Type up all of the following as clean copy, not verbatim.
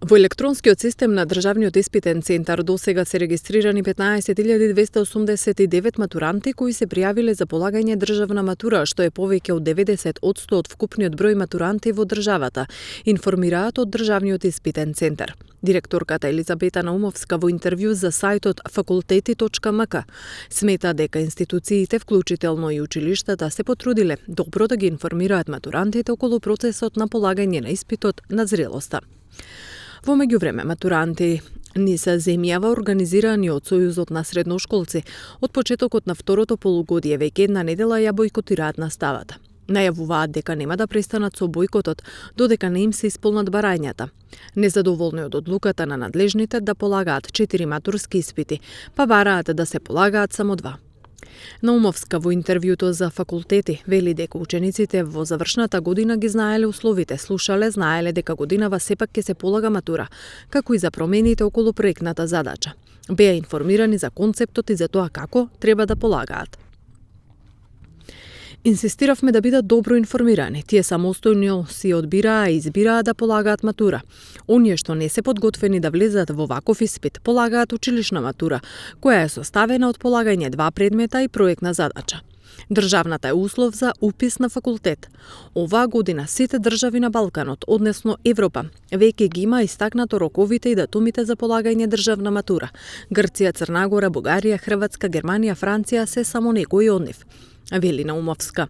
Во електронскиот систем на Државниот испитен центар досега се регистрирани 15.289 матуранти кои се пријавиле за полагање државна матура, што е повеќе од 90% од вкупниот број матуранти во државата, информираат од Државниот испитен центар. Директорката Елизабета Наумовска во интервју за сајтот fakulteti.mk смета дека институциите, вклучително и училиштата, се потрудиле добро да ги информираат матурантите околу процесот на полагање на испитот на зрелоста. Во меѓувреме, матуранти низ земјава организирани од Сојузот на средношколци од почетокот на второто полугодие веќе една недела ја бојкотираат наставата. Најавуваат дека нема да престанат со бојкотот додека не им се исполнат барањата. Незадоволни од одлуката на надлежните да полагаат 4 матурски испити, па бараат да се полагаат само 2. Наумовска во интервјуто за Факултети вели дека учениците во завршната година ги знаеле условите, слушале, знаеле дека годинава сепак ќе се полага матура, како и за промените околу проектната задача. Беа информирани за концептот и за тоа како треба да полагаат. Инсистиравме да бидат добро информирани. Тие самостојно си одбираа и избираа да полагаат матура. Оние што не се подготвени да влезат во ваков испит, полагаат училишна матура, која е составена од полагање 2 предмета и проектна задача. Државната е услов за упис на факултет. Оваа година сите држави на Балканот, односно Европа, веќе ги има истакнато роковите и датумите за полагање државна матура. Грција, Црна Гора, Бугарија, Хрватска, Германија, Франција се само некои од нив, вели Наумовска.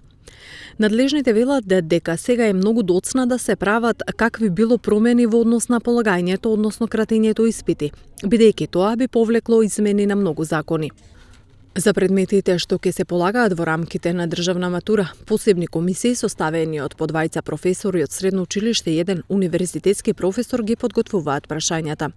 Надлежните велат дека сега е многу доцна да се прават какви било промени во однос на полагањето, односно кратењето испити, бидејќи тоа би повлекло измени на многу закони. За предметите што ќе се полагаат во рамките на државна матура, посебни комисии составени од по 2 професори од средно училиште и 1 универзитетски професор ги подготвуваат прашањата.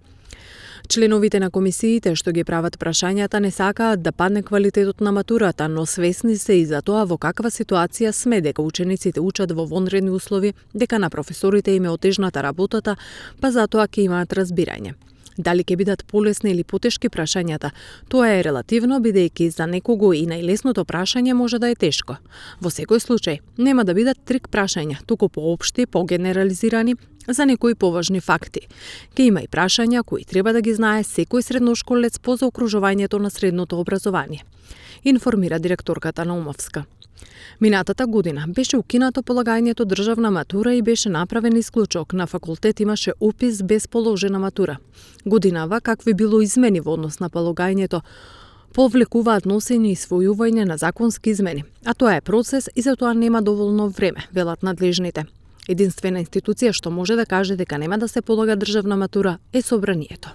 Членовите на комисиите што ги прават прашањата не сакаат да падне квалитетот на матурата, но свесни се и за тоа во каква ситуација сме дека учениците учат во вонредни услови, дека на професорите им е отежната работата, па затоа ќе имаат разбирање. Дали ќе бидат полесни или потешки прашањата, тоа е релативно, бидејќи за некого и најлесното прашање може да е тешко. Во секој случај, нема да бидат трик прашања, туку поопшти, погенерализирани, за некои поважни факти. Ке има и прашања кои треба да ги знае секој средношколец по заокружувањето на средното образование, информира директорката Наумовска. Минатата година беше укинато полагањето државна матура и беше направен исклучок. На факултет имаше упис без положена матура. Годинава, какви било измени во однос на полагањето, повлекуваат носење и својување на законски измени, а тоа е процес и за тоа нема доволно време, велат надлежните. Единствена институција што може да каже дека нема да се полага државна матура е Собранието.